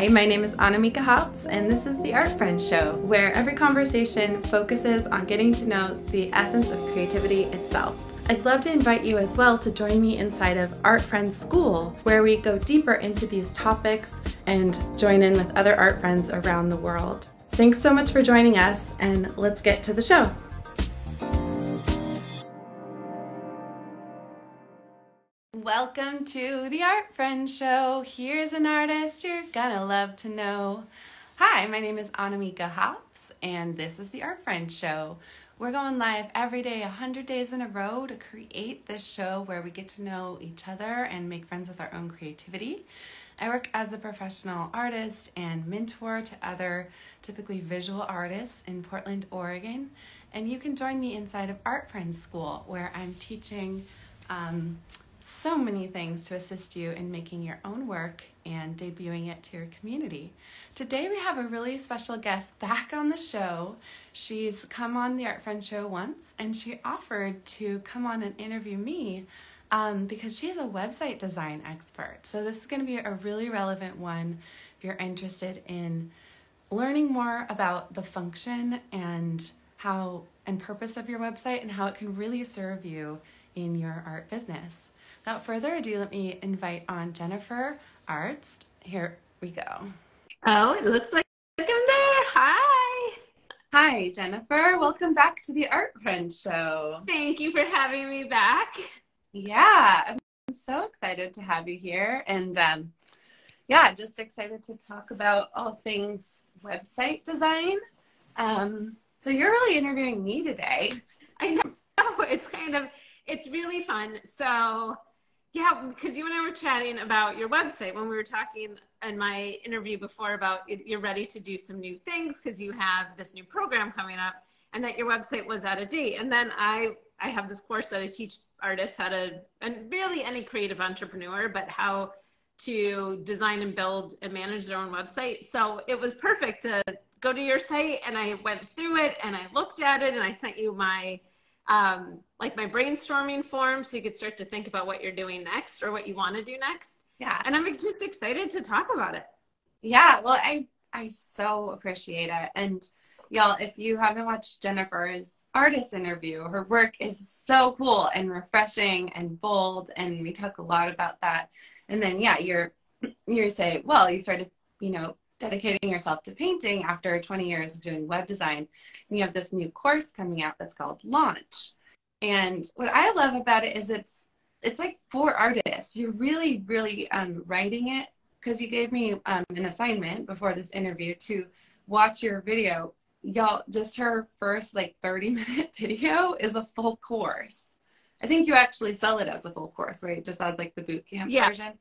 Hi, my name is Annamieka, and this is the Art Friends Show, where every conversation focuses on getting to know the essence of creativity itself. I'd love to invite you as well to join me inside of Art Friends School, where we go deeper into these topics and join in with other art friends around the world. Thanks so much for joining us, and let's get to the show. Welcome to the Art Friends Show. Here's an artist you're gonna love to know. Hi, my name is Annamieka, and this is the Art Friends Show. We're going live every day, 100 days in a row, to create this show where we get to know each other and make friends with our own creativity. I work as a professional artist and mentor to other typically visual artists in Portland, Oregon. And you can join me inside of Art Friends School, where I'm teaching so many things to assist you in making your own work and debuting it to your community. Today we have a really special guest back on the show. She's come on the Art Friends Show once, and she offered to come on and interview me because she's a website design expert. So this is going to be a really relevant one if you're interested in learning more about the function and how and purpose of your website and how it can really serve you in your art business. Without further ado, let me invite on Jennifer Arzt. Here we go. Oh, it looks like I'm there. Hi. Hi, Jennifer. Welcome back to the Art Friends Show. Thank you for having me back. Yeah, I'm so excited to have you here. And yeah, just excited to talk about all things website design. So you're really interviewing me today. I know. It's really fun. So yeah, because you and I were chatting about your website when we were talking in my interview before about you're ready to do some new things because you have this new program coming up, and that your website was out of date. And then I have this course that I teach artists how to, and really any creative entrepreneur, but how to design and build and manage their own website. So it was perfect to go to your site, and I went through it and I looked at it, and I sent you my like my brainstorming form so you could start to think about what you're doing next or what you want to do next. Yeah. And I'm just excited to talk about it. Yeah, well, I so appreciate it. And y'all, if you haven't watched Jennifer's artist interview, her work is so cool and refreshing and bold, and we talk a lot about that. And then yeah, you say, well, you started, dedicating yourself to painting after 20 years of doing web design. And you have this new course coming out that's called Launch. And what I love about it is it's like for artists. You're really, really writing it, because you gave me an assignment before this interview to watch your video. Y'all, just her first 30-minute video is a full course. I think you actually sell it as a full course, right? Just as the boot camp version.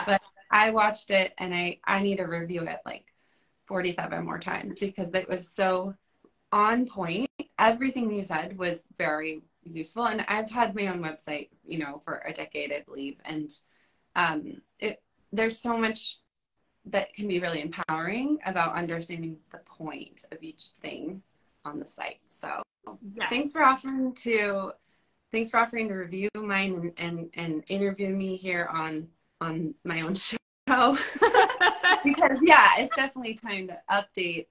But I watched it, and I need to review it 47 more times because it was so on point. Everything you said was very useful, and I've had my own website, for a decade, I believe, and there's so much that can be really empowering about understanding the point of each thing on the site. So thanks for offering to review mine and interview me here on my own show. Because yeah, it's definitely time to update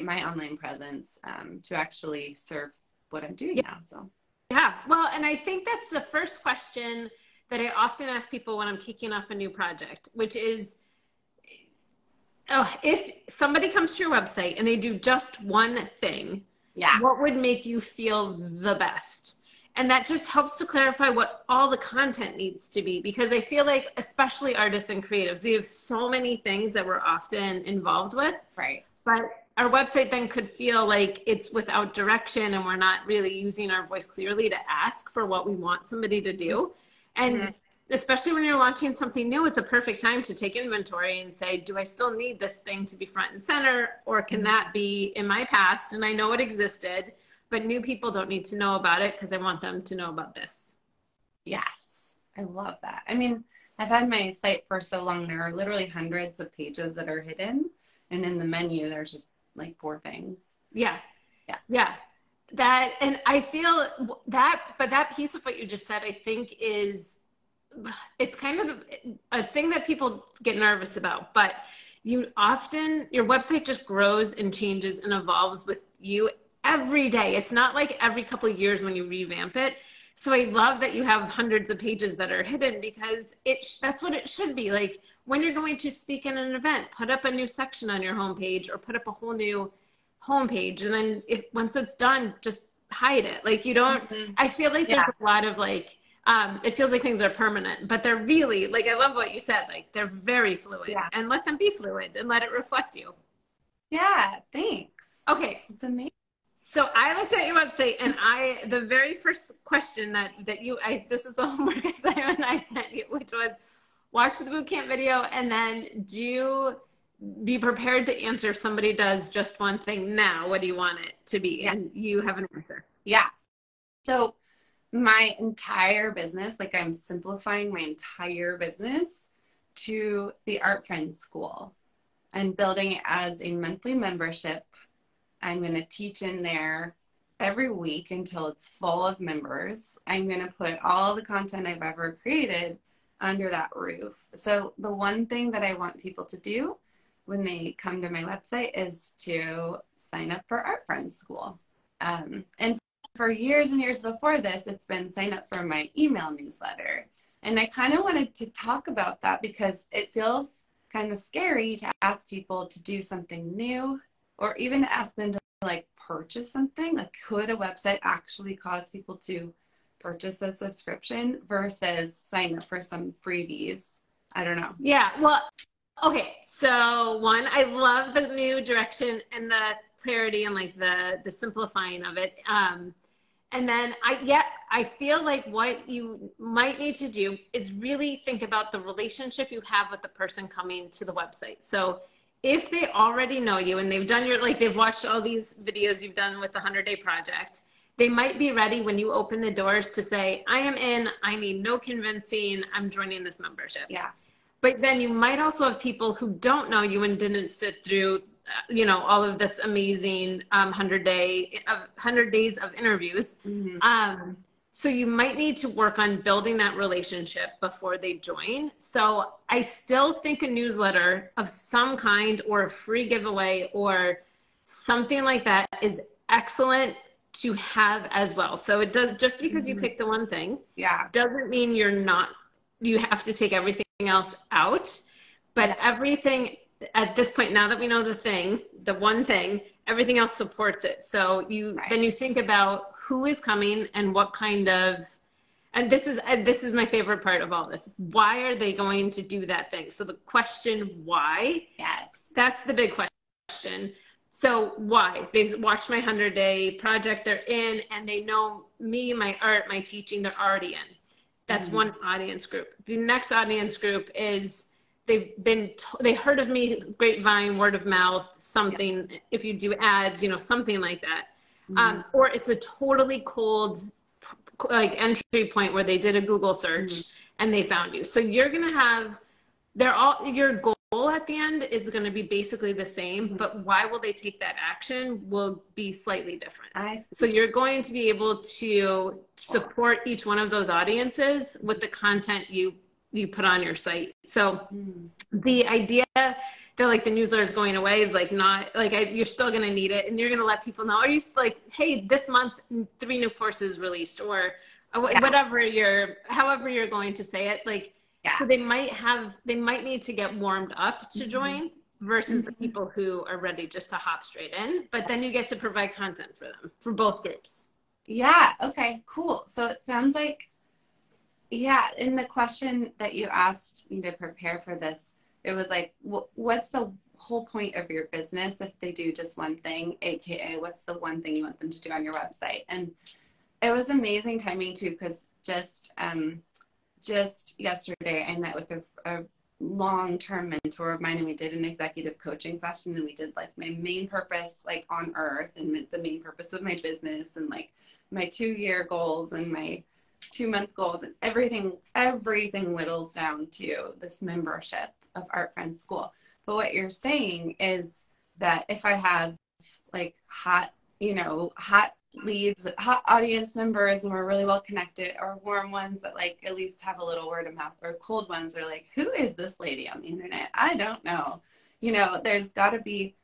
my online presence to actually serve what I'm doing now. So yeah, well, and I think that's the first question that I often ask people when I'm kicking off a new project, which is, if somebody comes to your website and they do just one thing, what would make you feel the best? And that just helps to clarify what all the content needs to be, because I feel like, especially artists and creatives, we have so many things that we're often involved with. Right. But our website then could feel like it's without direction, and we're not really using our voice clearly to ask for what we want somebody to do. And especially when you're launching something new, it's a perfect time to take inventory and say, do I still need this thing to be front and center? Or can that be in my past and I know it existed, but new people don't need to know about it because I want them to know about this? Yes, I love that. I mean, I've had my site for so long, there are literally hundreds of pages that are hidden. And in the menu, there's just 4 things. Yeah. That, and I feel that, but that piece of what you just said, I think is it's kind of a thing that people get nervous about, but you often, your website just grows and changes and evolves with you every day. It's not like every couple of years when you revamp it. So I love that you have hundreds of pages that are hidden, because that's what it should be. Like when you're going to speak in an event, put up a new section on your homepage or put up a whole new homepage. And then once it's done, just hide it. Like you don't, Mhm. I feel like there's Yeah. a lot of like, it feels like things are permanent, but they're really, like, I love what you said, like they're very fluid, Yeah. and let them be fluid and let it reflect you. Yeah. Thanks. Okay. It's amazing. So I looked at your website, and the very first question this is the homework assignment I sent you, which was watch the boot camp video and then be prepared to answer if somebody does just one thing now. What do you want it to be? Yeah. And you have an answer. Yeah. So my entire business, like I'm simplifying my entire business to the Art Friends School. I'm building it as a monthly membership. I'm going to teach in there every week until it's full of members. I'm going to put all the content I've ever created under that roof. So the one thing that I want people to do when they come to my website is to sign up for Art Friends School. And for years and years before this, it's been sign up for my email newsletter. And I kind of wanted to talk about that because it feels kind of scary to ask people to do something new, or even ask them to like purchase something. Like, could a website actually cause people to purchase a subscription versus sign up for some freebies? I don't know. Yeah. Well, okay. So one, I love the new direction and the clarity and like the simplifying of it. And then I feel like what you might need to do is really think about the relationship you have with the person coming to the website. So if they already know you and they've watched all these videos you've done with the 100-day project, they might be ready when you open the doors to say, I am in, I need no convincing, I'm joining this membership. Yeah. But then you might also have people who don't know you and didn't sit through, all of this amazing 100 days of interviews. Mm-hmm. So you might need to work on building that relationship before they join. So I still think a newsletter of some kind or a free giveaway or something like that is excellent to have as well. So it does, just because you pick the one thing, Yeah. doesn't mean you have to take everything else out, but everything at this point, now that we know the one thing, everything else supports it. So then you think about who is coming and what kind of, and this is my favorite part of all this. Why are they going to do that thing? So the question why, Yes. that's the big question. So why? They watched my 100-day project, they're in, and they know me, my art, my teaching, they're already in. That's one audience group. The next audience group is they heard of me, grapevine, word of mouth, something, if you do ads, something like that. Or it's a totally cold like entry point where they did a Google search and they found you. So you're going to have, your goal at the end is going to be basically the same, but why will they take that action will be slightly different. So you're going to be able to support each one of those audiences with the content you put on your site. So the idea that like the newsletter is going away is like not like you're still going to need it, and you're going to let people know. Are you like, hey, this month 3 new courses released, or however you're going to say it, like. So they might need to get warmed up to join versus the people who are ready just to hop straight in. But then you get to provide content for them, for both groups. Yeah. Okay, cool. So it sounds like, in the question that you asked me to prepare for this, it was like, what's the whole point of your business if they do just one thing, AKA what's the one thing you want them to do on your website? And it was amazing timing too, because just yesterday, I met with a long-term mentor of mine, and we did an executive coaching session, and we did like my main purpose, like on earth, and the main purpose of my business, and like my 2-year goals and my 2-month goals, and everything whittles down to this membership of Art Friends School. But what you're saying is that if I have like hot leads, hot audience members, and we're really well connected, or warm ones that like at least have a little word of mouth, or cold ones are like, who is this lady on the internet? I don't know. You know, there's got to be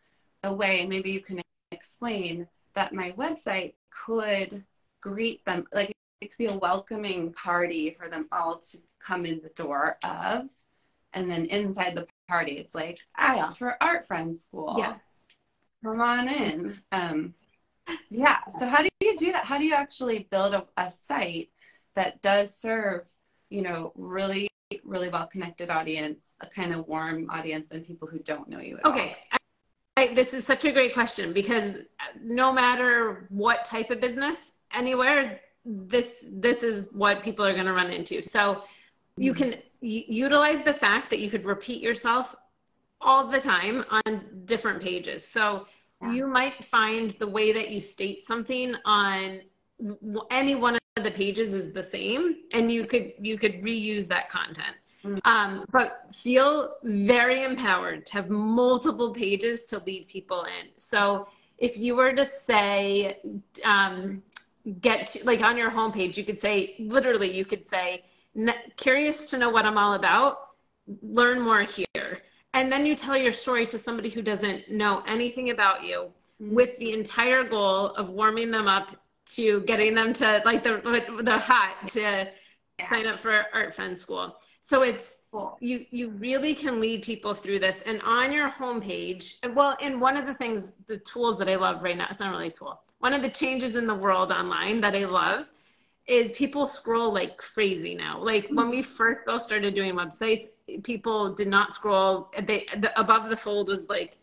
a way, and maybe you can explain that my website could greet them, like it could be a welcoming party for them all to come in the door of, and then inside the party, it's like, I offer Art Friend School. Yeah. Come on in. Yeah. So how do you do that? How do you actually build a site that does serve, you know, really, really well-connected audience, a kind of warm audience, and people who don't know you at all? Okay. This is such a great question, because no matter what type of business, anywhere, this is what people are going to run into. So you can utilize the fact that you could repeat yourself all the time on different pages. So you might find the way that you state something on any one of the pages is the same, and you could reuse that content. But feel very empowered to have multiple pages to lead people in. So if you were to say, get to, like on your homepage, you could say, literally, you could say, curious to know what I'm all about, learn more here. And then you tell your story to somebody who doesn't know anything about you, with the entire goal of warming them up to getting them to like the hot to sign up for Art Friend School. So it's cool. You really can lead people through this. And on your homepage, well, and one of the things, the tools that I love right now, it's not really a tool. One of the changes in the world online that I love is people scroll like crazy now. Like when we first both started doing websites, people did not scroll. The above the fold was like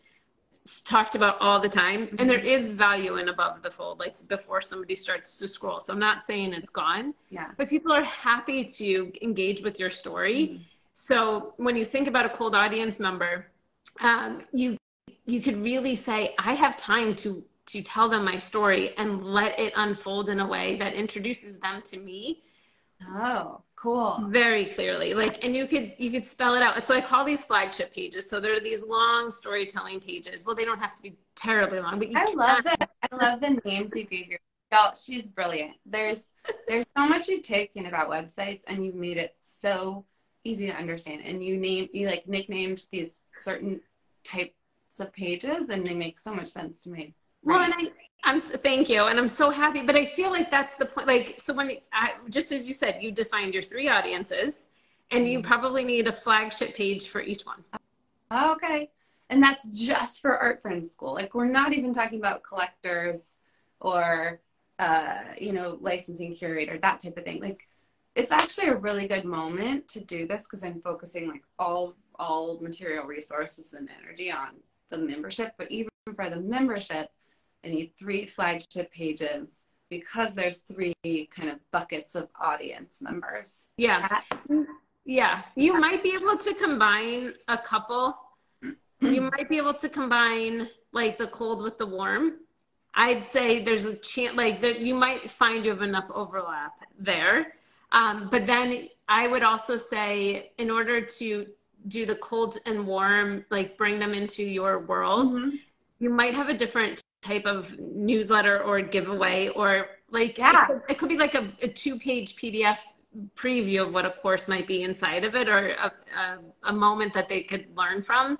talked about all the time. And there is value in above the fold, like before somebody starts to scroll. So I'm not saying it's gone, but people are happy to engage with your story. So when you think about a cold audience member, you could really say, I have time to tell them my story and let it unfold in a way that introduces them to me. Oh, cool. Very clearly. Like, and you could spell it out. So I call these flagship pages. So there are these long storytelling pages. Well, they don't have to be terribly long, but I love the names you gave your girl. She's brilliant. There's so much you've taken about websites, and you've made it so easy to understand. And you like nicknamed these certain types of pages, and they make so much sense to me. Well, and thank you. And I'm so happy, but I feel like that's the point. Like, so just as you said, you defined your 3 audiences, and you probably need a flagship page for each one. Okay. And that's just for Art Friend School. Like, we're not even talking about collectors or, you know, licensing curator, that type of thing. Like, it's actually a really good moment to do this, because I'm focusing like all material resources and energy on the membership. But even for the membership, I need 3 flagship pages, because there's 3 kind of buckets of audience members. Yeah. Yeah. You might be able to combine a couple. You might be able to combine like the cold with the warm. I'd say there's a chance, like you might find you have enough overlap there. But then I would also say, in order to do the cold and warm, like bring them into your world, you might have a different type of newsletter or giveaway, or like it could be like a 2-page PDF preview of what a course might be inside of it, or a moment that they could learn from.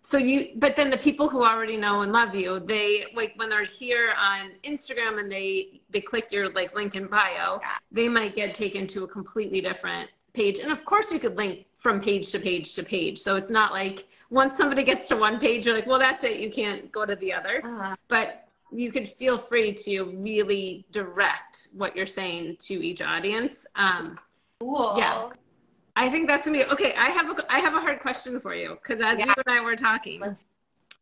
So but then the people who already know and love you, they like when they're here on Instagram and they click your like link in bio, they might get taken to a completely different page. And of course you could link from page to page to page. So it's not like once somebody gets to one page, you're like, well, that's it. You can't go to the other. But you could feel free to really direct what you're saying to each audience. Cool. Yeah. I think that's gonna be okay. I have a hard question for you, because as you and I were talking, let's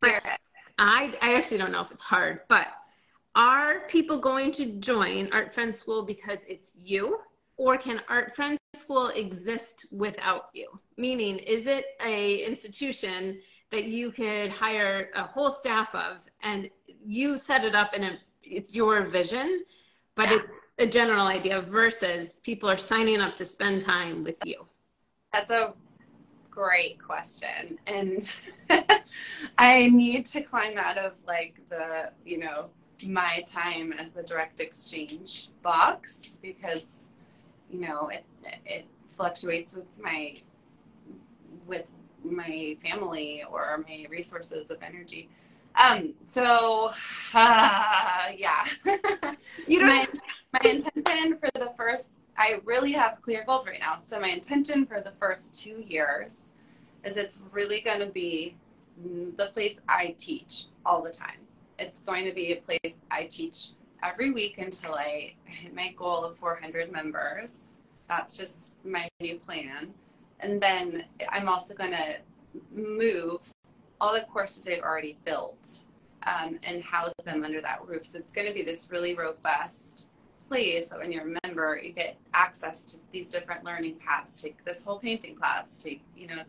hear it. I actually don't know if it's hard, but are people going to join Art Friend School because it's you, or can Art Friend School exist without you? Meaning, is it a institution that you could hire a whole staff of, and you set it up and it's your vision, but it's a general idea, versus people are signing up to spend time with you? That's a great question. And I need to climb out of like the, you know, my time as the direct exchange box because, you know, it fluctuates with my family or my resources of energy. So, yeah. You my don't. intention for the first, I really have clear goals right now. So my intention for the first 2 years is it's really going to be the place I teach all the time. It's going to be a place I teach every week until I hit my goal of 400 members. That's just my new plan. And then I'm also going to move all the courses I've already built and house them under that roof. So it's going to be this really robust place that when you're a member, you get access to these different learning paths. Take this whole painting class, take, you know,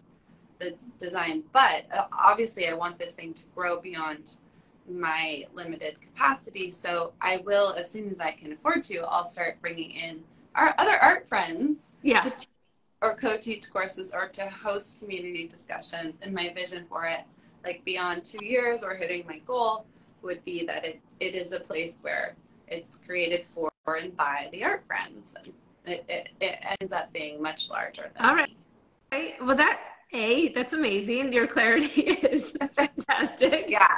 the design. But obviously I want this thing to grow beyond my limited capacity. So I will, as soon as I can afford to, I'll start bringing in our other art friends to teach or co-teach courses or to host community discussions. And my vision for it, like beyond 2 years or hitting my goal, would be that it is a place where it's created for and by the art friends. And it ends up being much larger than All right. me. Well, that's amazing. Your clarity is fantastic. Yeah.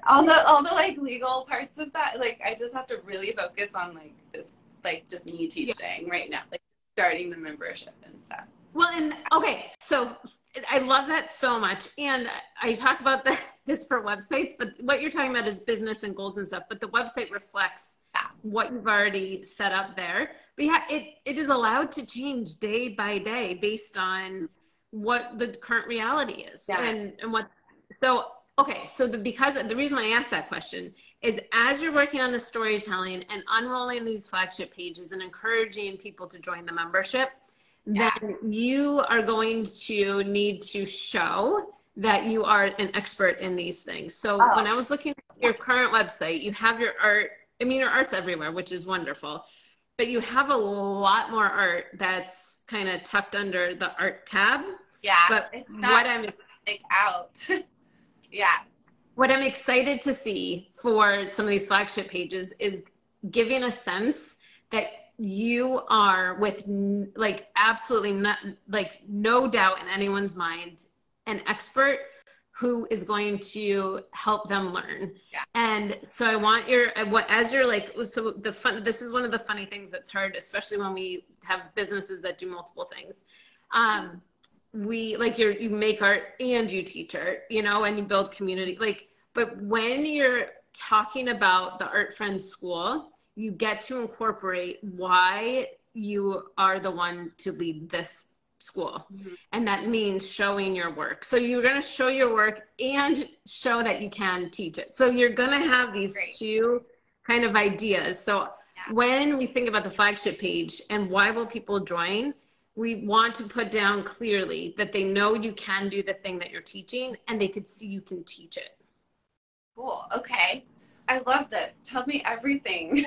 all the like legal parts of that, like I just have to really focus on like this, like just me teaching right now, like starting the membership and stuff. Well, and okay, so I love that so much. And I talk about this for websites, but what you're talking about is business and goals and stuff, but the website reflects what you've already set up there. But yeah, it is allowed to change day by day based on what the current reality is. Yeah. And what, so, okay. So because the reason I asked that question is as you're working on the storytelling and unrolling these flagship pages and encouraging people to join the membership, then you are going to need to show that you are an expert in these things. So when I was looking at your current website, you have your art, I mean, your art's everywhere, which is wonderful, but you have a lot more art that's kind of tucked under the art tab. Yeah, but it's not like out. Yeah. What I'm excited to see for some of these flagship pages is giving a sense that you are with like absolutely not, like no doubt in anyone's mind, an expert who is going to help them learn. Yeah. And so I want as you're like, so this is one of the funny things that's hard, especially when we have businesses that do multiple things. We like you make art and you teach art, you know, and you build community, like, but when you're talking about the Art Friends School, you get to incorporate why you are the one to lead this school. Mm-hmm. And that means showing your work. So you're going to show your work and show that you can teach it. So you're going to have these two kind of ideas. So when we think about the flagship page and why will people join, we want to put down clearly that they know you can do the thing that you're teaching and they could see you can teach it. Cool. Okay. I love this. Tell me everything.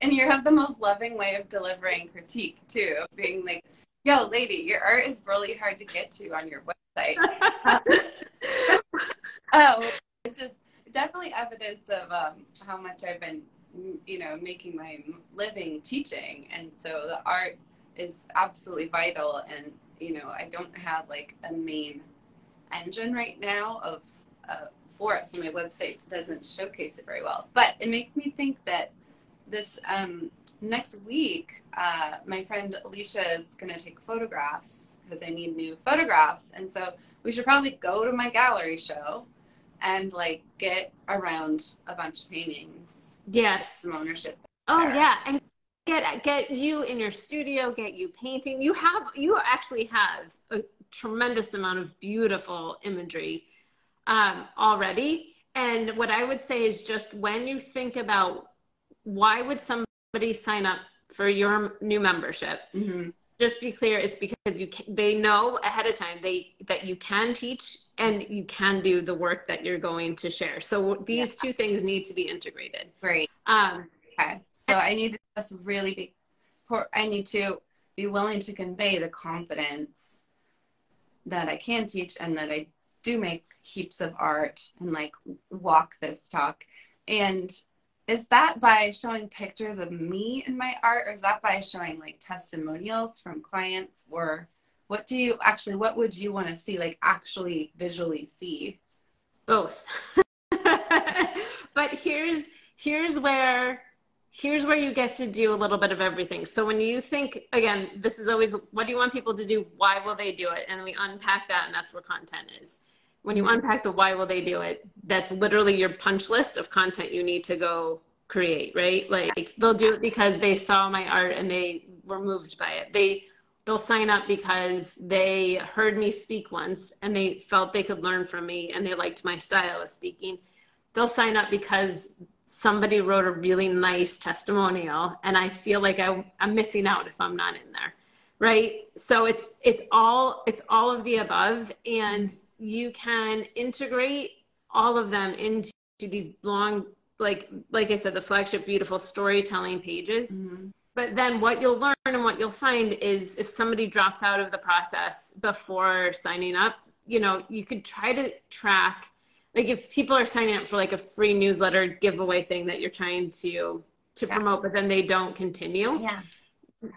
And you have the most loving way of delivering critique too, of being like, yo, lady, your art is really hard to get to on your website. Which is definitely evidence of how much I've been, you know, making my living teaching. And so the art is absolutely vital. And, you know, I don't have like a main engine right now of for it, so my website doesn't showcase it very well. But it makes me think that this next week, my friend Alicia is going to take photographs because I need new photographs. And so we should probably go to my gallery show and like get around a bunch of paintings. Yes. Some ownership. Oh yeah. And get you in your studio, get you painting. You actually have a tremendous amount of beautiful imagery already. And what I would say is just when you think about why would somebody sign up for your new membership, mm-hmm. just be clear, it's because they know ahead of time that you can teach and you can do the work that you're going to share. So these two things need to be integrated. Great. Okay. So I need to just really I need to be willing to convey the confidence that I can teach and that I do make heaps of art and like walk this talk. And is that by showing pictures of me and my art, or is that by showing like testimonials from clients? Or what would you want to see, like actually visually see? Both. But here's where you get to do a little bit of everything. So when you think, again, this is always, what do you want people to do? Why will they do it? And we unpack that, and that's where content is. When you unpack the why will they do it, that's literally your punch list of content you need to go create, right? Like they'll do it because they saw my art and they were moved by it. They'll sign up because they heard me speak once and they felt they could learn from me and they liked my style of speaking. They'll sign up because somebody wrote a really nice testimonial and I feel like I'm missing out if I'm not in there, right? So it's all of the above, and you can integrate all of them into these long, like I said, the flagship beautiful storytelling pages. Mm-hmm. But then what you'll learn and what you'll find is if somebody drops out of the process before signing up, you could try to track, like if people are signing up for like a free newsletter giveaway thing that you're trying to promote, but then they don't continue. Yeah.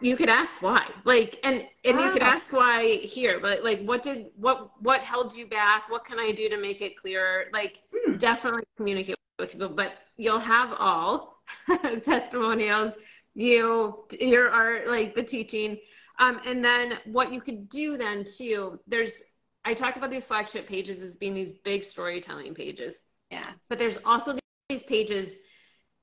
You could ask why, like, and you could ask why here, but like, what held you back? What can I do to make it clearer? Like, definitely communicate with people, but you'll have all testimonials, your art, like the teaching. And then what you could do then too, I talk about these flagship pages as being these big storytelling pages. Yeah. But there's also these pages.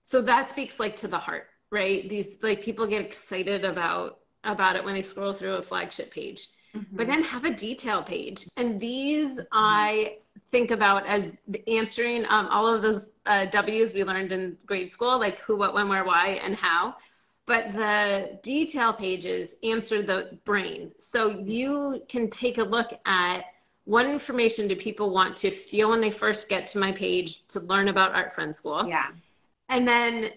So that speaks like to the heart, right? These, like, people get excited about it when they scroll through a flagship page, but then have a detail page. And these I think about as answering all of those W's we learned in grade school, like who, what, when, where, why, and how. But the detail pages answer the brain. So you can take a look at what information do people want to feel when they first get to my page to learn about Art Friend School. Yeah. And then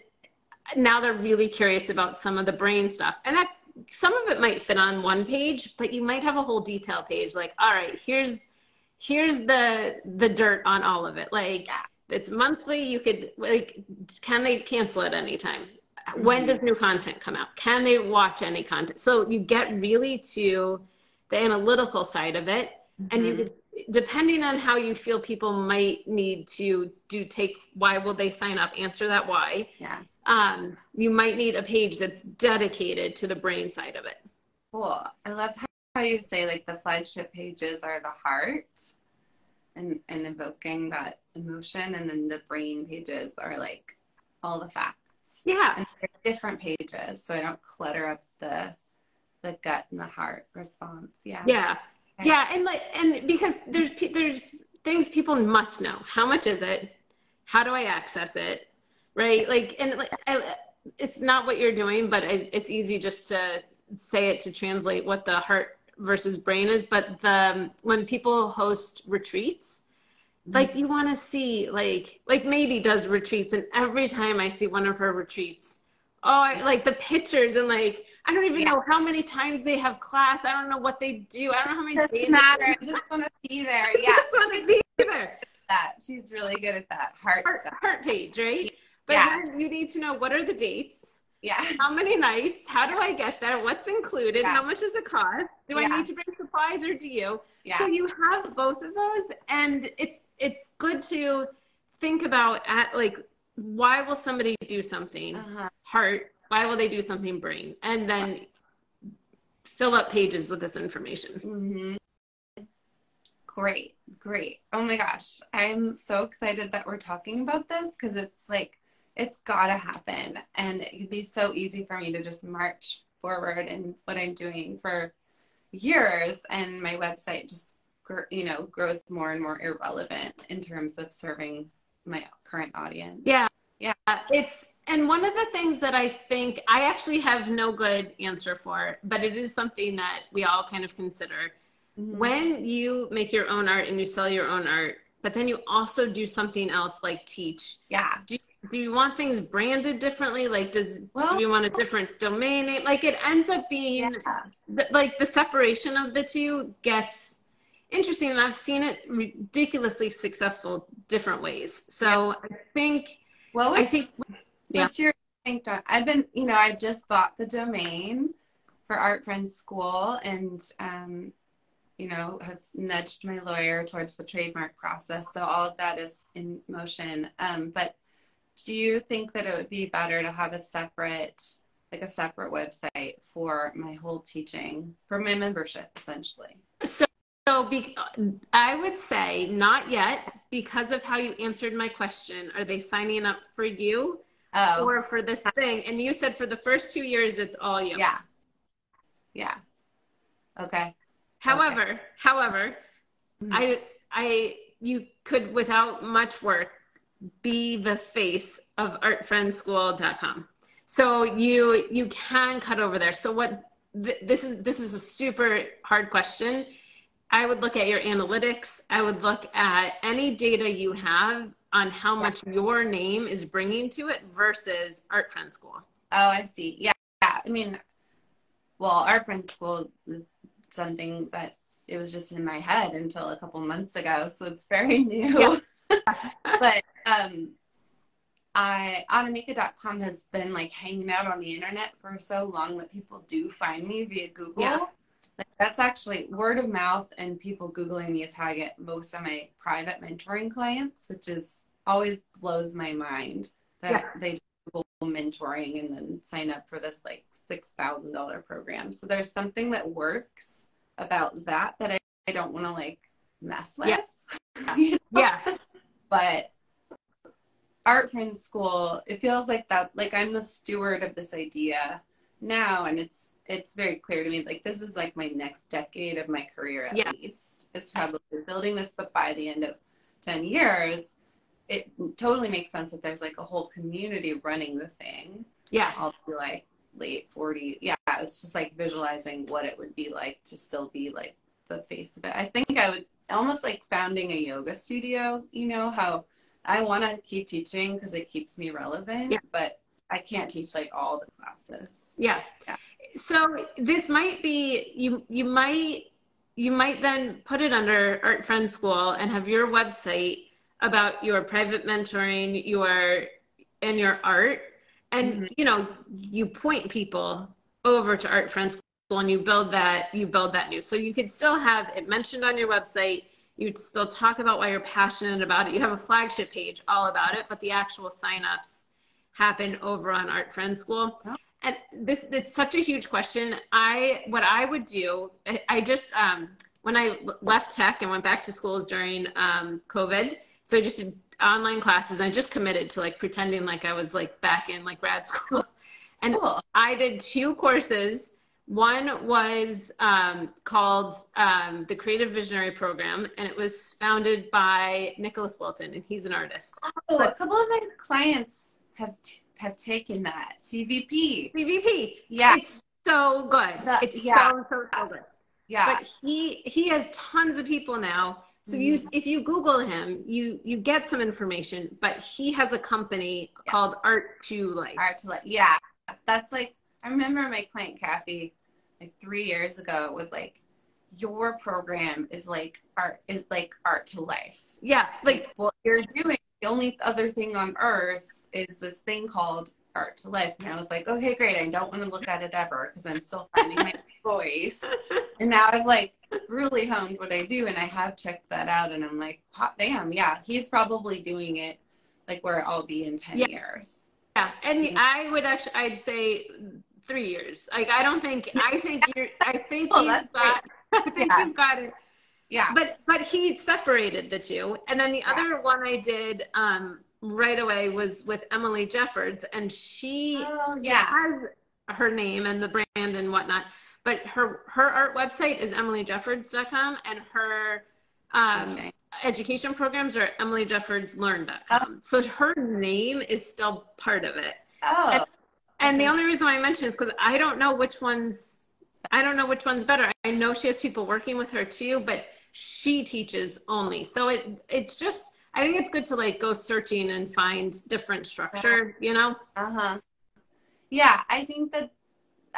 now they're really curious about some of the brain stuff. And that some of it might fit on one page, but you might have a whole detail page. Like, all right, here's the dirt on all of it. Like, it's monthly. You could, like, can they cancel at any time? When does new content come out? Can they watch any content? So you get really to the analytical side of it. And you could, depending on how you feel people might need to why will they sign up, answer that why. Yeah. You might need a page that's dedicated to the brain side of it. Cool. I love how you say, like, the flagship pages are the heart and evoking that emotion, and then the brain pages are like all the facts. Yeah. And they're different pages, so I don't clutter up the gut and the heart response. Yeah. Yeah. Okay. Yeah. And because there's things people must know. How much is it? How do I access it? Right. Like, and like, it's not what you're doing, but it's easy just to say it to translate what the heart versus brain is. But when people host retreats, like, you want to see, like Mady does retreats, and every time I see one of her retreats, I like the pictures, and like, I don't even know how many times they have class. I don't know what they do. I don't know how many days. Doesn't matter. I just want to be there. Yeah. I just want to be there. She's really good at that heart stuff. Heart page, right? But you need to know, what are the dates? Yeah. How many nights? How do I get there? What's included? How much does it cost? Do I need to bring supplies, or do you? Yeah. So you have both of those, and it's good to think about like, why will somebody do something? Heart. Why will they do something? Brain. And then fill up pages with this information. Great. Oh my gosh. I'm so excited that we're talking about this, because it's like, it's gotta happen. And it can be so easy for me to just march forward in what I'm doing for years, and my website just, grows more and more irrelevant in terms of serving my current audience. Yeah. And one of the things that I think I actually have no good answer for, but it is something that we all kind of consider. When you make your own art and you sell your own art, but then you also do something else like teach. Yeah. Do you want things branded differently? Like, do you want a different domain name? Like, it ends up being like the separation of the two interesting, and I've seen it ridiculously successful different ways. So Yeah. I What think, yeah. what's your think? I've been, I just bought the domain for Art Friends School, and have nudged my lawyer towards the trademark process. So all of that is in motion. But do you think that it would be better to have a separate website for my whole teaching, for my membership, essentially? I would say not yet, because of how you answered my question. Are they signing up for you or for this thing? And you said for the first 2 years, it's all you. Yeah. Yeah. Okay. However, you could, without much work, be the face of artfriendschool.com. So you can cut over there. So this is a super hard question. I would look at your analytics. I would look at any data you have on how much your name is bringing to it versus Art Friend School. Oh, I see. Yeah. I mean, well, Art Friend School is something that it was just in my head until a couple months ago. So it's very new. Yeah. But Annamieka.com has been like hanging out on the internet for so long that people do find me via Google. Yeah. Like, that's actually word of mouth, and people Googling me is how I get most of my private mentoring clients, which is always blows my mind that they Google mentoring and then sign up for this like $6,000 program. So there's something that works about that I don't want to like mess with. Yeah. You know? Yeah. But Art Friends School, it feels like that, like I'm the steward of this idea now, and it's very clear to me, like this is like my next decade of my career at least. It's probably building this, but by the end of 10 years, it totally makes sense that there's like a whole community running the thing. Yeah. I'll be like late 40. Yeah, it's just like visualizing what it would be like to still be like the face of it. I think I would almost like founding a yoga studio, how I want to keep teaching because it keeps me relevant, but I can't teach like all the classes. Yeah. So this might be, you might then put it under Art Friend School and have your website about your private mentoring, your art. And, you point people over to Art Friend School and you build that news. So you could still have it mentioned on your website. You'd still talk about why you're passionate about it. You have a flagship page all about it, but the actual signups happen over on Art Friend School. Oh. And it's such a huge question. What I would do, I just, when I left tech and went back to schools during COVID, so I just did online classes, and I just committed to like pretending like I was like back in like grad school. And cool. I did 2 courses. One was called the Creative Visionary Program, and it was founded by Nicholas Wilton, and he's an artist. Oh, a couple of my clients have taken that CVP. Yeah, it's so good. It's so good. Yeah, but he has tons of people now. So if you Google him, you get some information. But he has a company called Art to Life. Art to Life. Yeah, that's like, I remember my client Kathy, like 3 years ago, was like, your program is like art to life. Yeah, like what you're doing, the only other thing on earth is this thing called Art to Life. And I was like, okay, great. I don't want to look at it ever because I'm still finding my voice. And now I've like really honed what I do, and I have checked that out, and I'm like, hot damn, yeah, he's probably doing it like where I'll be in 10 years. Yeah, and I'd say 3 years. Like I think you've got it. Yeah. But he separated the two. And then the other one I did right away was with Emily Jeffords, and she has her name and the brand and whatnot. But her art website is emilyjeffords.com, and her education programs are emilyjeffordslearn.com. So her name is still part of it. Oh. And the only reason why I mention is because I don't know which one's better. I know she has people working with her too, but she teaches only. So it's just, I think it's good to like go searching and find different structure, Yeah, I think that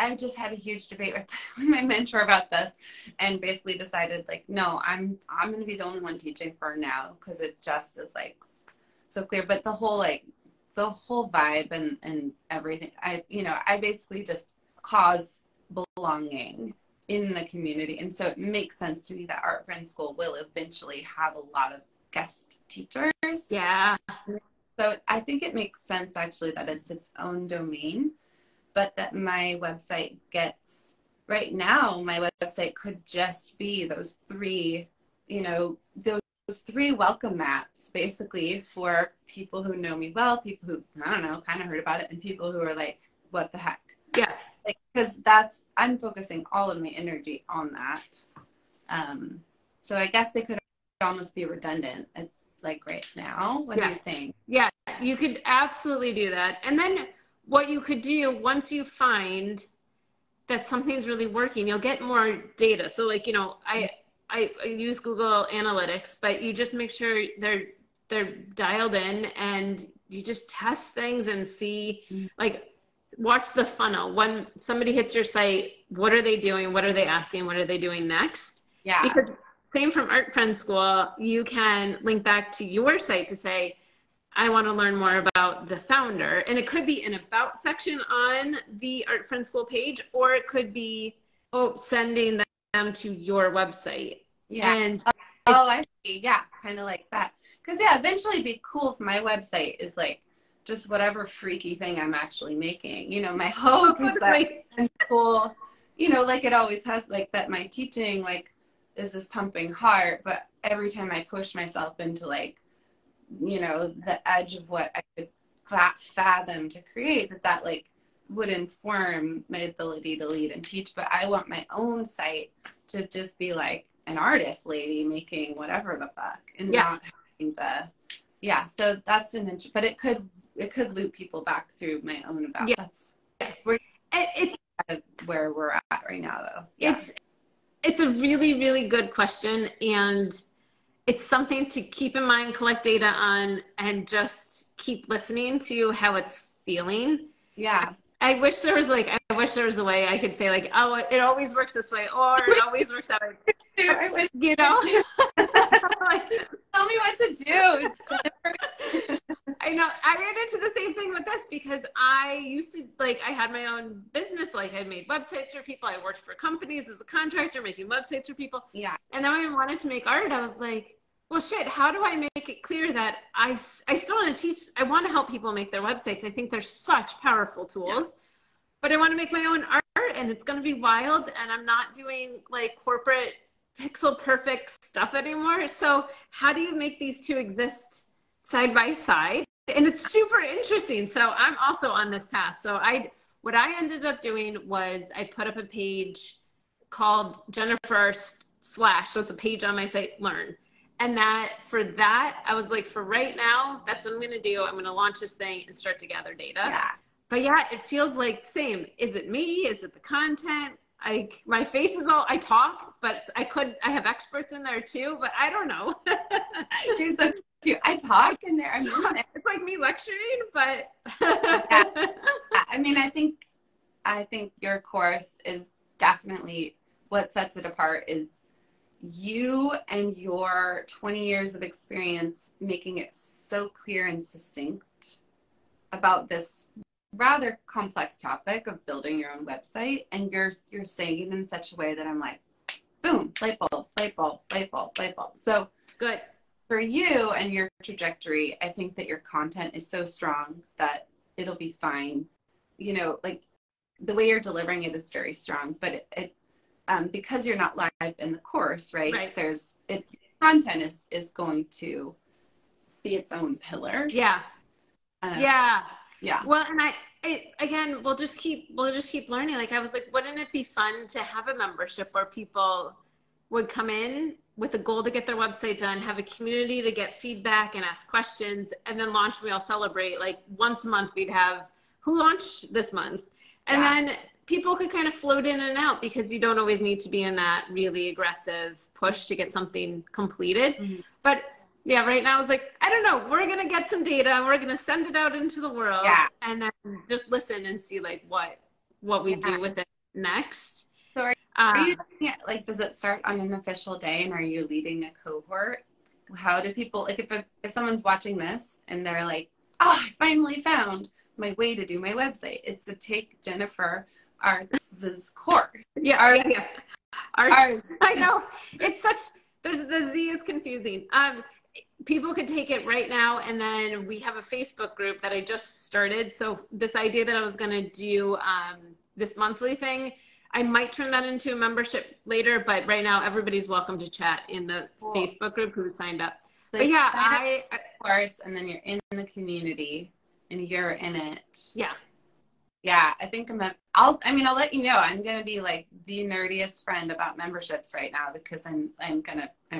I just had a huge debate with my mentor about this, and basically decided like, no, I'm going to be the only one teaching for now, because it just is like so clear. But the whole vibe and everything, I basically just cause belonging in the community. And so it makes sense to me that Art Friend School will eventually have a lot of guest teachers. Yeah. So I think it makes sense actually that it's its own domain, but that my website gets, right now, my website could just be those three welcome mats, basically, for people who know me well, people who, I don't know, kind of heard about it, and people who are like, what the heck? Yeah. Like, because I'm focusing all of my energy on that. So I guess they could almost be redundant, like right now. What do you think? Yeah, you could absolutely do that. And then what you could do, once you find that something's really working, you'll get more data. So like, I use Google Analytics, but you just make sure they're dialed in, and you just test things and see, like, watch the funnel. When somebody hits your site, what are they doing? What are they asking? What are they doing next? Yeah. Because same from Art Friend School, you can link back to your site to say, I want to learn more about the founder. And it could be an about section on the Art Friend School page, or it could be, sending them to your website. Yeah. And I see. Yeah. Kind of like that. Because eventually it'd be cool if my website is like just whatever freaky thing I'm actually making. My hope is that it's cool, like it always has, like that my teaching, like, is this pumping heart, but every time I push myself into like, the edge of what I could fathom to create, that like would inform my ability to lead and teach. But I want my own site to just be like an artist lady making whatever the fuck, and not having so that's but it could loop people back through my own about. That's it's where we're at right now, though. It's a really, really good question, and it's something to keep in mind, collect data on, and just keep listening to how it's feeling. Yeah. I wish there was a way I could say like, oh, it always works this way, or it always works that way. Like, tell me what to do, Jennifer. I know. I ran into the same thing with this, because I used to, like, I had my own business. Like, I made websites for people. I worked for companies as a contractor making websites for people. Yeah. And then when I wanted to make art, I was like, well, shit, how do I make it clear that I still want to teach? I want to help people make their websites. I think they're such powerful tools, but I want to make my own art, and it's going to be wild. And I'm not doing like corporate pixel perfect stuff anymore. So how do you make these two exist side by side? And it's super interesting. So I'm also on this path. So what I ended up doing was I put up a page called Jennifer / so it's a page on my site, Learn. And for that, I was like, for right now, that's what I'm going to do. I'm going to launch this thing and start to gather data. Yeah. But it feels like same. Is it me? Is it the content? My face is all, I talk, but I have experts in there too, but I don't know. You're so cute. I talk in there. I mean, it's like me lecturing, but. I mean, I think your course is definitely what sets it apart is you and your 20 years of experience making it so clear and succinct about this rather complex topic of building your own website, and you're saying it in such a way that I'm like, boom, light bulb, light bulb, light bulb, light bulb. So good for you and your trajectory. I think that your content is so strong that it'll be fine. Like the way you're delivering it is very strong, but it because you're not live in the course, right? Content is going to be its own pillar. Yeah. Yeah. Well, and again, we'll just keep learning. Like, I was like, wouldn't it be fun to have a membership where people would come in with a goal to get their website done, have a community to get feedback and ask questions, and then launch, we all celebrate. Like once a month, we'd have who launched this month. And then people could kind of float in and out, because you don't always need to be in that really aggressive push to get something completed. Mm-hmm. But right now I was like, I don't know, we're going to get some data and we're going to send it out into the world and then just listen and see like what what we Yeah. do with it next. So are you doing it, like, does it start on an official day and are you leading a cohort? How do people, like, if someone's watching this and they're like, oh, I finally found my way to do my website. It's to take Jennifer Arzt's course. Yeah. Ours. I know. It's such, the Z is confusing. People could take it right now, and then we have a Facebook group that I just started. So this idea that I was going to do this monthly thing, I might turn that into a membership later, but right now everybody's welcome to chat in the Facebook group who signed up. So but yeah, I course, and then you're in the community and you're in it. Yeah, I think I'll let you know. I'm gonna be like the nerdiest friend about memberships right now because I'm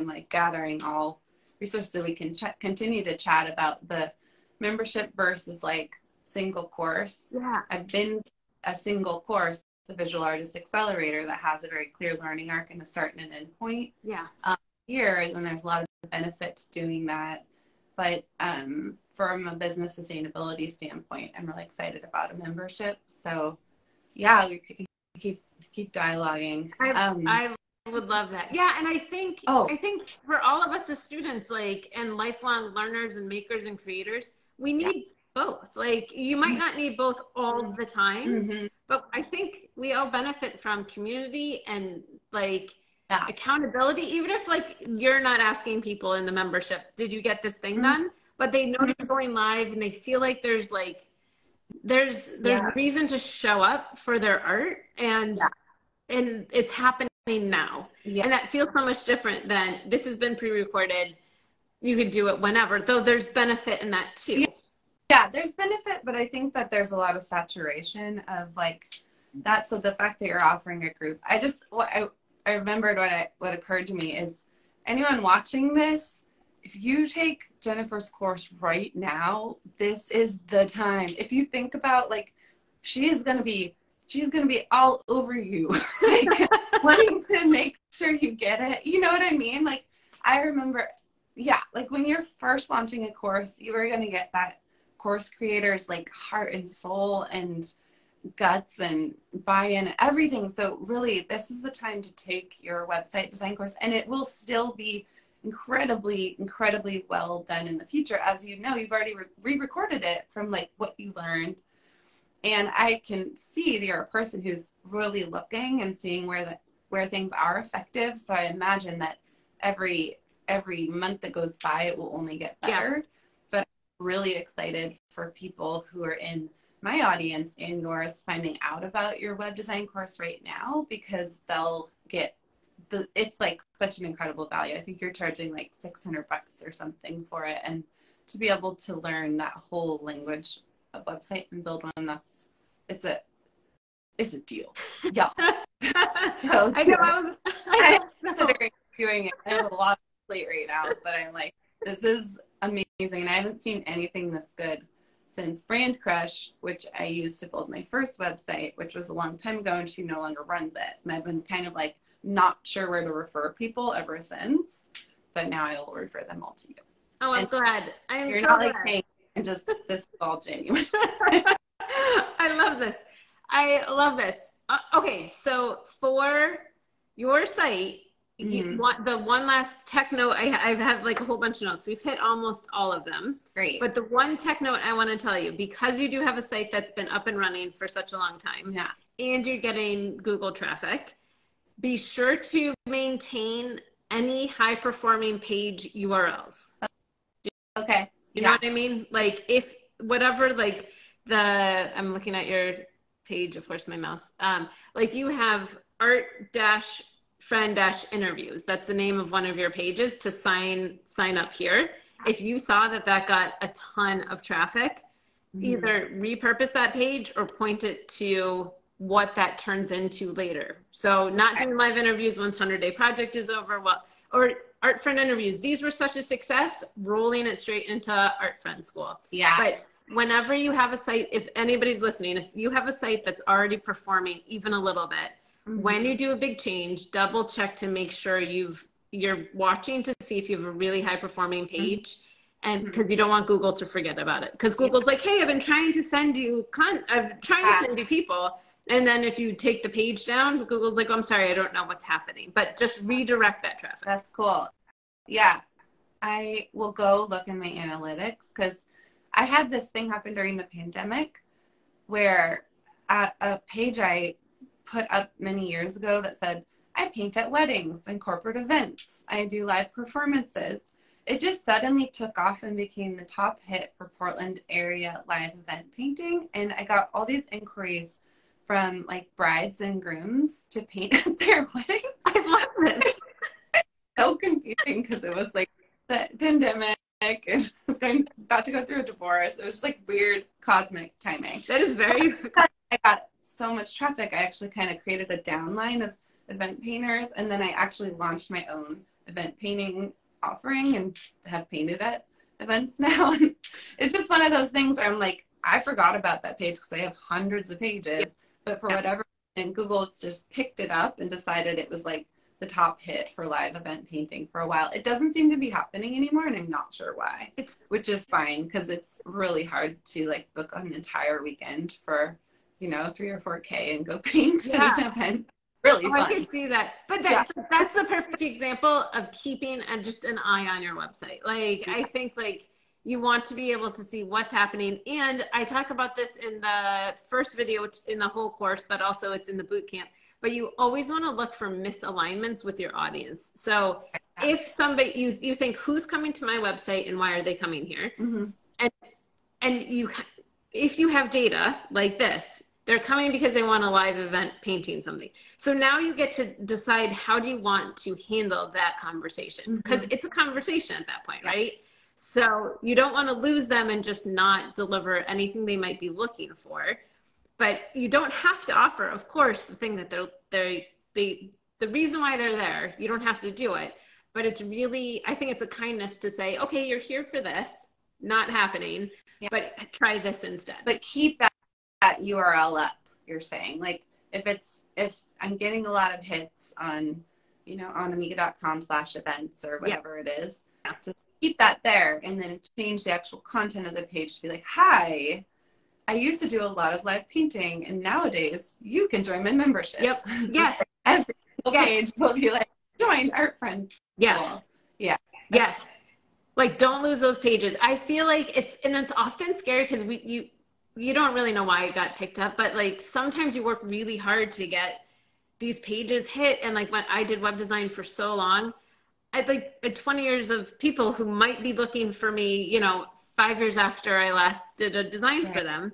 like gathering all resources so we can continue to chat about the membership versus like single course. Yeah, I've been a single course, the Visual Artist Accelerator, that has a very clear learning arc and a start and an end point. Yeah. Years, and there's a lot of benefit to doing that. But from a business sustainability standpoint, I'm really excited about a membership. So yeah, we keep dialoguing. I would love that. Yeah, and I think for all of us as students, like, and lifelong learners and makers and creators, we need both. Like, you might not need both all the time, but I think we all benefit from community and like accountability, even if like you're not asking people in the membership, did you get this thing done? But they know you're going live and they feel like there's reason to show up for their art, and it's happening now. And that feels so much different than this has been pre-recorded. You could do it whenever, though there's benefit in that too. Yeah, there's benefit, but I think that there's a lot of saturation of like that. So the fact that you're offering a group, I remembered what occurred to me is anyone watching this, if you take Jennifer's course right now, this is the time. If you think about like, she's gonna be all over you, like wanting to make sure you get it. You know what I mean? Like I remember, like when you're first launching a course, you are gonna get that course creator's like heart and soul and guts and buy-in and everything. So really, this is the time to take your website design course, and it will still be incredibly well done in the future. As you know, you've already re-recorded it from like what you learned, and I can see that you're a person who's really looking and seeing where things are effective. So I imagine that every month that goes by, it will only get better. But I'm really excited for people who are in my audience and yours finding out about your web design course right now, because they'll get it's like such an incredible value. I think you're charging like $600 or something for it, and to be able to learn that whole language of website and build one, it's a deal. Yeah. So, I'm considering doing it. I have a lot of plate right now, but I'm like, this is amazing. I haven't seen anything this good since Brand Crush, which I used to build my first website, which was a long time ago, and she no longer runs it. And I've been kind of like not sure where to refer people ever since, but now I will refer them all to you. Oh, I'm glad. You're not like paying. I'm just, this is all genuine. I love this. Okay, so for your site, the one last tech note, I have like a whole bunch of notes. We've hit almost all of them. Great. But the one tech note I want to tell you, because you do have a site that's been up and running for such a long time, and you're getting Google traffic, be sure to maintain any high-performing page URLs. Okay. You know what I mean? Like if whatever, like I'm looking at your page, of course, my mouse. Like you have art-friend-interviews. That's the name of one of your pages to sign up here. If you saw that got a ton of traffic, either repurpose that page or point it to what that turns into later. So not doing live interviews once 100-day project is over. Or Art Friend interviews. These were such a success, rolling it straight into Art Friend School. Yeah. But whenever you have a site, if anybody's listening, if you have a site that's already performing even a little bit, when you do a big change, double check to make sure you're watching to see if you have a really high performing page. And because you don't want Google to forget about it. Because Google's like, hey, I've been trying to send you people. And then if you take the page down, Google's like, oh, I'm sorry, I don't know what's happening, but just redirect that traffic. That's cool. Yeah. I will go look in my analytics because I had this thing happen during the pandemic where a page I put up many years ago that said, I paint at weddings and corporate events. I do live performances. It just suddenly took off and became the top hit for Portland area live event painting. And I got all these inquiries from like brides and grooms to paint at their weddings. I love this. So confusing because it was like the pandemic and I was about to go through a divorce. It was just like weird cosmic timing. That is very... I got so much traffic. I actually kind of created a downline of event painters, and then I actually launched my own event painting offering and have painted at events now. And it's just one of those things where I'm like, I forgot about that page because they have hundreds of pages, but for whatever reason, Google just picked it up and decided it was like the top hit for live event painting for a while. It doesn't seem to be happening anymore, and I'm not sure why, which is fine because it's really hard to like book an entire weekend for, 3 or 4K and go paint at an event. Really fun. I can see that. But that's the perfect example of keeping just an eye on your website. Like, I think like you want to be able to see what's happening. And I talk about this in the first video in the whole course, but also it's in the boot camp. But you always want to look for misalignments with your audience. So if somebody, you think, who's coming to my website and why are they coming here? Mm-hmm. And if you have data like this, they're coming because they want a live event painting something. So now you get to decide how do you want to handle that conversation? Because it's a conversation at that point, right? So you don't want to lose them and just not deliver anything they might be looking for. But you don't have to offer, of course, the thing that the reason why they're there. You don't have to do it. But it's really, I think it's a kindness to say, okay, you're here for this, not happening, but try this instead. But keep that URL up, you're saying. Like if I'm getting a lot of hits on, annamieka.com/events or whatever it is, to keep that there and then change the actual content of the page to be like, hi, I used to do a lot of live painting and nowadays you can join my membership. Yep. Yes. Every single page will be like, join Art Friends. Yeah. Cool. Yeah. Yes. Like, don't lose those pages. I feel like it's often scary because you don't really know why it got picked up, but like sometimes you work really hard to get these pages hit. And like when I did web design for so long, I had like 20 years of people who might be looking for me, 5 years after I last did a design for them.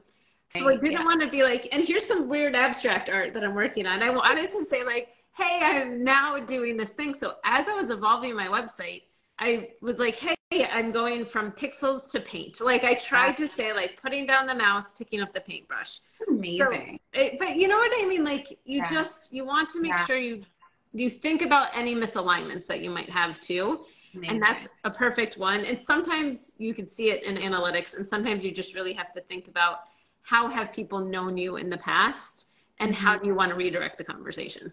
So I didn't want to be like, and here's some weird abstract art that I'm working on. I wanted to say like, hey, I'm now doing this thing. So as I was evolving my website, I was like, hey, I'm going from pixels to paint. Like I tried to say like putting down the mouse, picking up the paintbrush. Amazing. So, but you know what I mean? Like you want to make sure you think about any misalignments that you might have too. Amazing. And that's a perfect one. And sometimes you can see it in analytics and sometimes you just really have to think about how have people known you in the past and how do you want to redirect the conversation?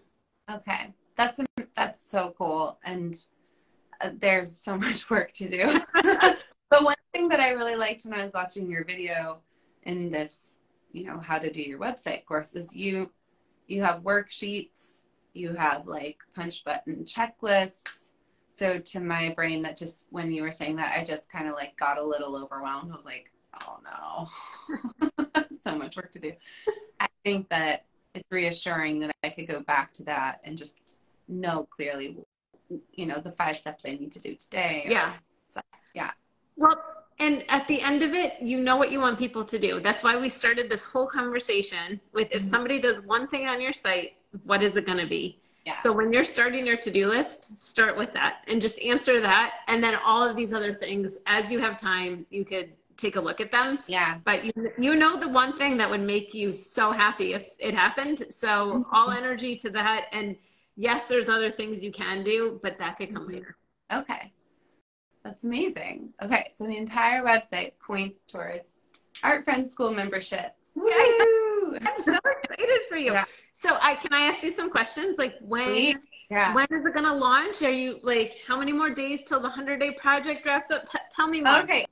Okay. That's so cool. And there's so much work to do. But one thing that I really liked when I was watching your video in this, how to do your website course is you have worksheets, you have like punch button checklists. So to my brain that just, when you were saying that, I just kind of like got a little overwhelmed. I was like, oh no, so much work to do. I think that it's reassuring that I could go back to that and just know clearly the 5 steps I need to do today. Yeah. Well, and at the end of it, you know what you want people to do. That's why we started this whole conversation with if somebody does one thing on your site, what is it going to be? Yeah. So when you're starting your to-do list, start with that and just answer that. And then all of these other things, as you have time, you could take a look at them. Yeah. But you know the one thing that would make you so happy if it happened. So all energy to that. And yes, there's other things you can do, but that could come later. Okay. That's amazing. Okay. So the entire website points towards Art Friends School membership. Woo! I'm so excited for you. Yeah. So can I ask you some questions? Like when is it going to launch? Are you like, how many more days till the 100-day project wraps up? Tell me more. Okay.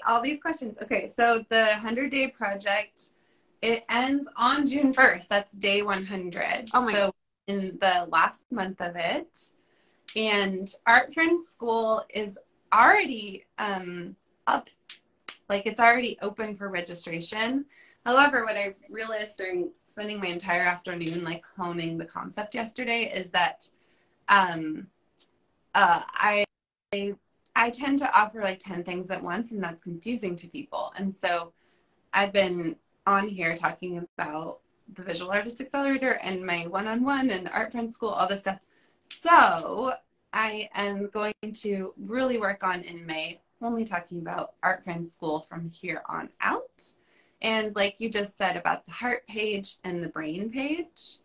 All these questions. Okay. So the 100-day project It ends on June 1st. That's day 100. Oh my So in the last month of it. And Art Friend School is already up. Like, it's already open for registration. However, what I realized during spending my entire afternoon, like, honing the concept yesterday is that I tend to offer like 10 things at once, and that's confusing to people. And so I've been on here talking about the Visual Artist Accelerator and my one-on-one and Art Friend School, all this stuff. So I am going to really work on in May only talking about Art Friend School from here on out. And like you just said about the heart page and the brain page,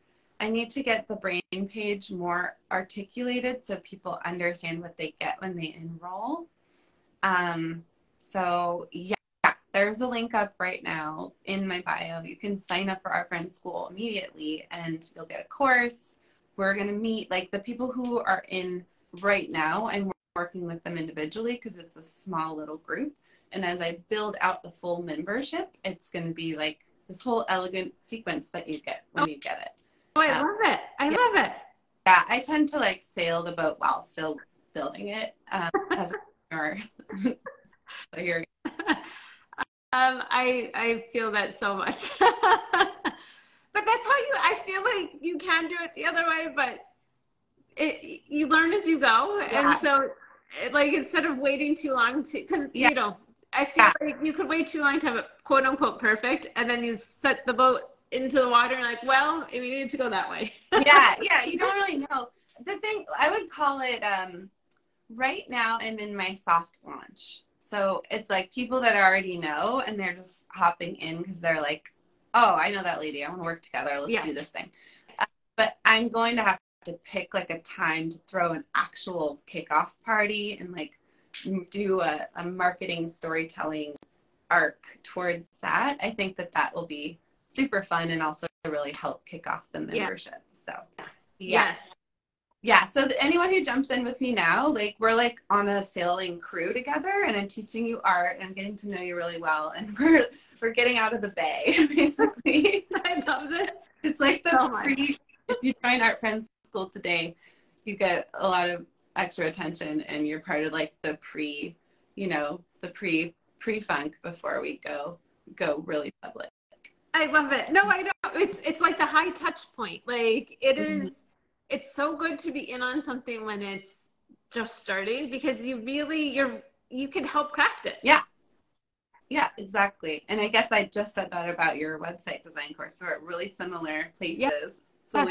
I need to get the brain page more articulated so people understand what they get when they enroll. So yeah, there's a link up right now in my bio. You can sign up for Art Friend School immediately and you'll get a course. We're going to meet like the people who are in right now, and we're working with them individually because it's a small little group. And as I build out the full membership, it's going to be like this whole elegant sequence that you get when you get it. Oh, I love it. I love it. Yeah, I tend to like sail the boat while still building it as an entrepreneur. So here. I feel that so much. But that's how I feel like you can do it the other way, but you learn as you go. Yeah. And so like instead of waiting too long because you know, I feel like you could wait too long to have it quote unquote perfect, and then you set the boat into the water and like, well, we needed to go that way. Yeah, you don't really know. The thing, I would call it, right now I'm in my soft launch. So it's like people that already know and they're just hopping in because they're like, oh, I know that lady. I want to work together. Let's do this thing. But I'm going to have to pick like a time to throw an actual kickoff party and like do a marketing storytelling arc towards that. I think that will be super fun and also really help kick off the membership. So yes. Yeah, so anyone who jumps in with me now, like we're like on a sailing crew together, and I'm teaching you art and I'm getting to know you really well, and we're getting out of the bay basically. I love this. It's like if you join Art Friends School today, you get a lot of extra attention and you're part of like the pre-funk before we go really public. I love it. No, I don't. It's like the high touch point. Like it is. It's so good to be in on something when it's just starting because you can help craft it. Yeah, exactly. And I guess I just said that about your website design course. So we're at really similar places. So our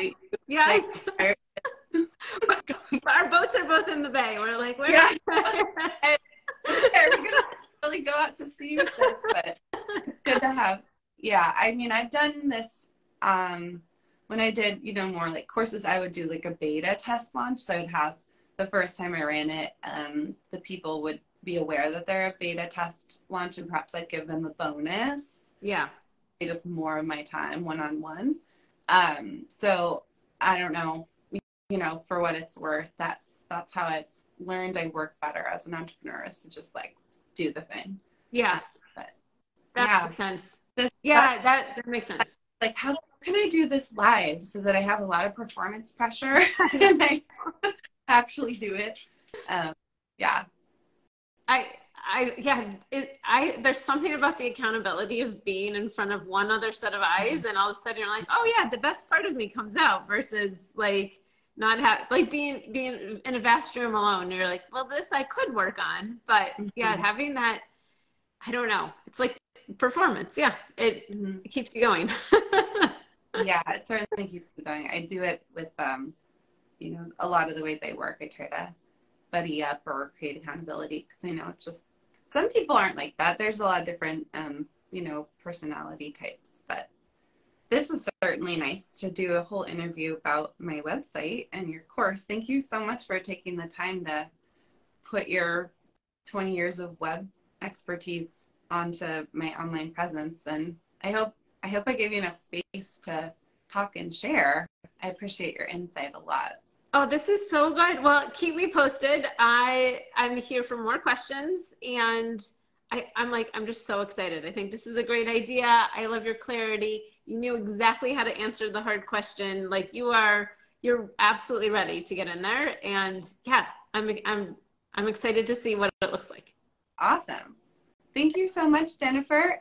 boats are both in the bay. We're like, we're gonna really go out to sea with this, but it's good to have. Yeah, I mean, I've done this when I did, more like courses, I would do like a beta test launch. So I'd have the first time I ran it, the people would be aware that they're a beta test launch, and perhaps I'd give them a bonus. Yeah. Just more of my time one-on-one. So I don't know, for what it's worth, that's how I've learned I work better as an entrepreneur, is to just like do the thing. Yeah. But that makes sense. That makes sense. Like, how can I do this live so that I have a lot of performance pressure and I actually do it? There's something about the accountability of being in front of one other set of eyes, and all of a sudden you're like, oh yeah, the best part of me comes out, versus like not being in a vast room alone. You're like, well, this I could work on, but having that, I don't know, it's like performance. It keeps you going. Yeah, it certainly keeps me going. I do it with a lot of the ways I work. I try to buddy up or create accountability, because I know it's just some people aren't like that. There's a lot of different personality types, but this is certainly nice to do a whole interview about my website and your course. Thank you so much for taking the time to put your 20 years of web expertise onto my online presence. And I hope I gave you enough space to talk and share. I appreciate your insight a lot. Oh, this is so good. Well, keep me posted. I'm here for more questions, and I'm just so excited. I think this is a great idea. I love your clarity. You knew exactly how to answer the hard question. Like you're absolutely ready to get in there. And yeah, I'm excited to see what it looks like. Awesome. Thank you so much, Jennifer.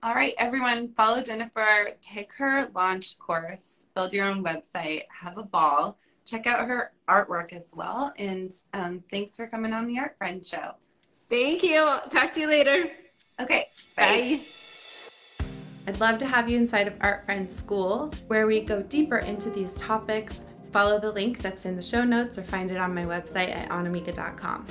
All right, everyone, follow Jennifer, take her launch course, build your own website, have a ball, check out her artwork as well. And thanks for coming on the Art Friend Show. Thank you. Talk to you later. Okay, bye. I'd love to have you inside of Art Friend School, where we go deeper into these topics. Follow the link that's in the show notes or find it on my website at annamieka.com.